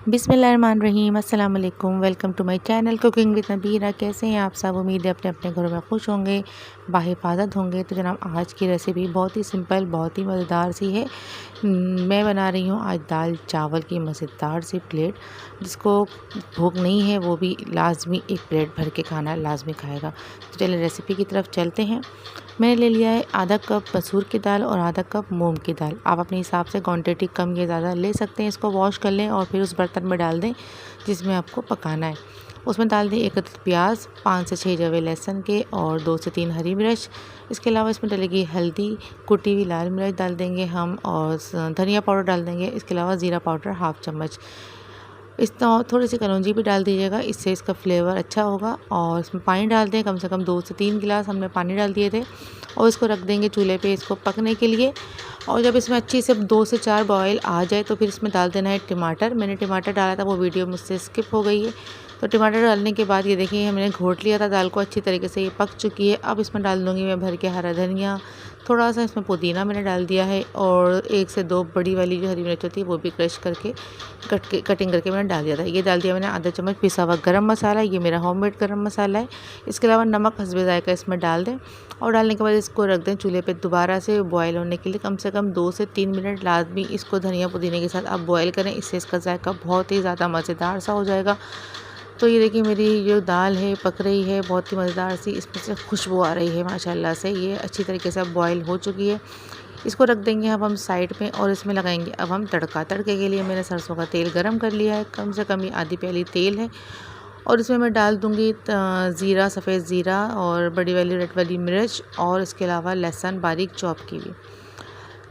बिस्मिल्लाहिर्रहमानिर्रहीम, अस्सलाम वालेकुम। Welcome to my channel cooking with Nabeera. कैसे हैं आप सब? उम्मीद है अपने अपने घरों में खुश होंगे, बाहिफाज़त होंगे। तो जनाब, आज की रेसिपी बहुत ही सिंपल, बहुत ही मज़ेदार सी है। मैं बना रही हूँ आज दाल चावल की मज़ेदार सी प्लेट। जिसको भूख नहीं है वो भी लाजमी एक प्लेट भर के खाना लाजमी खाएगा। तो चलिए रेसिपी की तरफ चलते हैं। मैंने ले लिया है आधा कप मसूर की दाल और आधा कप मूंग की दाल। आप अपने हिसाब से क्वांटिटी कम या ज़्यादा ले सकते हैं। इसको वॉश कर लें और फिर उस बर्तन में डाल दें जिसमें आपको पकाना है। उसमें डाल दें एक प्याज, 5 से 6 जवे लहसुन के और 2 से 3 हरी मिर्च। इसके अलावा इसमें डलेगी हल्दी, कुटी हुई लाल मिर्च डाल देंगे हम, और धनिया पाउडर डाल देंगे। इसके अलावा ज़ीरा पाउडर हाफ़ चम्मच। थोड़ी सी कलौंजी भी डाल दीजिएगा, इससे इसका फ्लेवर अच्छा होगा। और इसमें पानी डाल दें, कम से कम 2 से 3 गिलास हमने पानी डाल दिए थे। और इसको रख देंगे चूल्हे पे इसको पकने के लिए। और जब इसमें अच्छी से 2 से 4 बॉयल आ जाए तो फिर इसमें डाल देना है टमाटर। मैंने टमाटर डाला था, वो वीडियो मुझसे स्किप हो गई है। तो टमाटर डालने के बाद ये देखिए मैंने घोट लिया था दाल को अच्छी तरीके से, ये पक चुकी है। अब इसमें डाल दूँगी मैं भर के हरा धनिया, थोड़ा सा इसमें पुदीना मैंने डाल दिया है, और 1 से 2 बड़ी वाली जो हरी मिर्च होती है वो भी क्रश करके कटिंग करके मैंने डाल दिया था। ये डाल दिया मैंने आधा चम्मच पिसा हुआ गरम मसाला, ये मेरा होममेड गरम मसाला है। इसके अलावा नमक हस्बे ज़ायका इसमें डाल दें, और डालने के बाद इसको रख दें चूल्हे पे दोबारा से बॉयल होने के लिए। कम से कम 2 से 3 मिनट लाजमी इसको धनिया पुदीने के साथ आप बॉयल करें, इससे इसका जायका बहुत ही ज़्यादा मज़ेदार सा हो जाएगा। तो ये देखिए मेरी जो दाल है पक रही है, बहुत ही मज़ेदार सी इसमें से खुशबू आ रही है माशाल्लाह से। ये अच्छी तरीके से अब बॉयल हो चुकी है। इसको रख देंगे अब हम साइड पे, और इसमें लगाएंगे अब हम तड़का। तड़के के लिए मैंने सरसों का तेल गरम कर लिया है, कम से कम ये आधी प्याली तेल है। और इसमें मैं डाल दूँगी ज़ीरा, सफ़ेद ज़ीरा और बड़ी वाली रेड वाली मिर्च, और इसके अलावा लहसुन बारीक चॉप की हुई।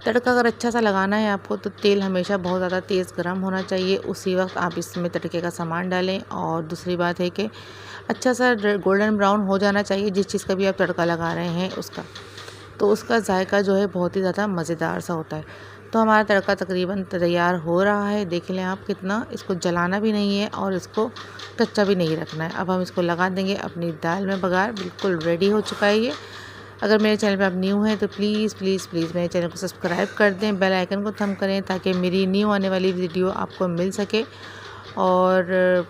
तड़का अगर अच्छा सा लगाना है आपको तो तेल हमेशा बहुत ज़्यादा तेज़ गर्म होना चाहिए, उसी वक्त आप इसमें तड़के का सामान डालें। और दूसरी बात है कि अच्छा सा गोल्डन ब्राउन हो जाना चाहिए जिस चीज़ का भी आप तड़का लगा रहे हैं उसका, तो उसका जायका जो है बहुत ही ज़्यादा मज़ेदार सा होता है। तो हमारा तड़का तकरीबन तैयार हो रहा है, देख लें आप कितना। इसको जलाना भी नहीं है और इसको कच्चा भी नहीं रखना है। अब हम इसको लगा देंगे अपनी दाल में बघार। बिल्कुल रेडी हो चुका है ये। अगर मेरे चैनल पे आप न्यू हैं तो प्लीज़ प्लीज़ प्लीज़ मेरे चैनल को सब्सक्राइब कर दें, बेल आइकन को थंब करें ताकि मेरी न्यू आने वाली वीडियो आपको मिल सके। और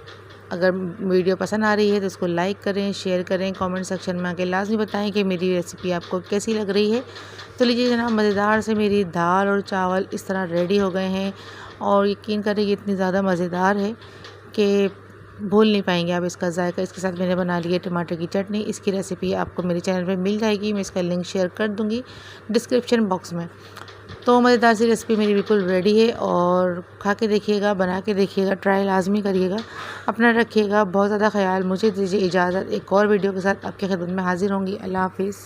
अगर वीडियो पसंद आ रही है तो इसको लाइक करें, शेयर करें, कमेंट सेक्शन में आके लाजमी बताएं कि मेरी रेसिपी आपको कैसी लग रही है। तो लीजिए जनाब, मज़ेदार से मेरी दाल और चावल इस तरह रेडी हो गए हैं। और यकीन करें ये इतनी ज़्यादा मज़ेदार है कि भूल नहीं पाएंगे आप इसका जायका। इसके साथ मैंने बना ली है टमाटर की चटनी। इसकी रेसिपी आपको मेरे चैनल पे मिल जाएगी, मैं इसका लिंक शेयर कर दूँगी डिस्क्रिप्शन बॉक्स में। तो मज़ेदार सी रेसिपी मेरी बिल्कुल रेडी है, और खा के देखिएगा, बना के देखिएगा, ट्राई लाजमी करिएगा। अपना रखिएगा बहुत ज़्यादा ख्याल। मुझे दीजिए इजाज़त, एक और वीडियो के साथ आपकी खिदमत में हाजिर होंगी। अल्लाह हाफिज़।